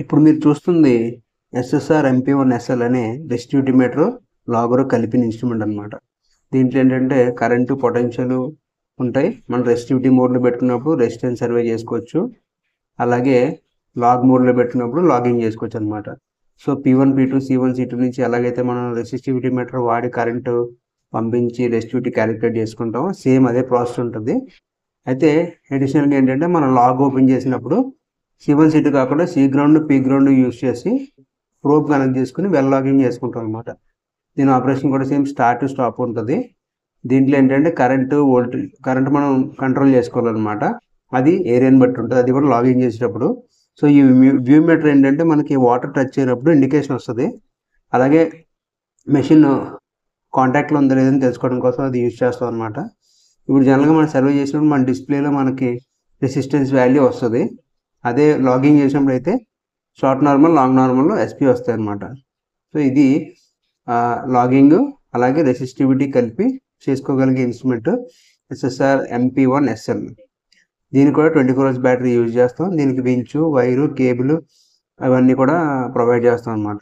ఇప్పుడు మీరు చూస్తుంది ఎస్ఎస్ఆర్ MP1SL అనే రెసిస్టివిటీమీటర్ లాగర్ కలిపిన ఇన్స్ట్రుమెంట్ అనమాట. దీంట్లో ఏంటంటే కరెంటు పొటెన్షియల్ ఉంటాయి. మనం రెసిస్టివిటీ మోడ్లో పెట్టుకున్నప్పుడు రెసిస్టెన్స్ సర్వే చేసుకోవచ్చు, అలాగే లాగ్ మోడ్లో పెట్టినప్పుడు లాగింగ్ చేసుకోవచ్చు అనమాట. So P1 P2 C1 C2 నుంచి ఎలాగైతే మనం రెసిస్టివిటీ మీటర్ వాడి కరెంటు పంపించి రెసిస్టివిటీ క్యాలిక్యులేట్ చేసుకుంటామో సేమ్ అదే ప్రాసెస్ ఉంటుంది. అయితే అడిషనల్గా ఏంటంటే మనం లాగ్ ఓపెన్ చేసినప్పుడు C1 C2 కాకుండా C ground P ground use చేసి ప్రోబ్ కనెక్ట్ చేసుకుని వెల్ లాగింగ్ చేసుకుంటాం అనమాట. దీని ఆపరేషన్ కూడా సేమ్ స్టార్ట్ టు స్టాప్ ఉంటుంది. దీంట్లో ఏంటంటే కరెంట్ మనం కంట్రోల్ చేసుకోవాలన్నమాట. అది ఏరియాని బట్టి ఉంటుంది. అది కూడా లాగింగ్ చేసేటప్పుడు. సో ఈ వ్యూ మీటర్ ఏంటంటే మనకి వాటర్ టచ్ అయినప్పుడు ఇండికేషన్ వస్తుంది. అలాగే మెషిన్ కాంటాక్ట్లో ఉందో లేదని తెలుసుకోవడం కోసం అది యూజ్ చేస్తాం అనమాట. ఇప్పుడు జనరల్గా మనం సర్వే చేసినప్పుడు మన డిస్ప్లేలో మనకి రెసిస్టెన్స్ వాల్యూ వస్తుంది. అదే లాగింగ్ చేసినప్పుడు అయితే షార్ట్ నార్మల్, లాంగ్ నార్మల్లో SP వస్తాయి అనమాట. సో ఇది లాగింగ్ అలాగే రెసిస్టివిటీ కలిపి చేసుకోగలిగే ఇన్స్ట్రుమెంట్ SSR MP1SL. దీనికి కూడా 24 hours బ్యాటరీ యూజ్ చేస్తాం. దీనికి వించు, వైరు, కేబుల్ అవన్నీ కూడా ప్రొవైడ్ చేస్తాం అనమాట.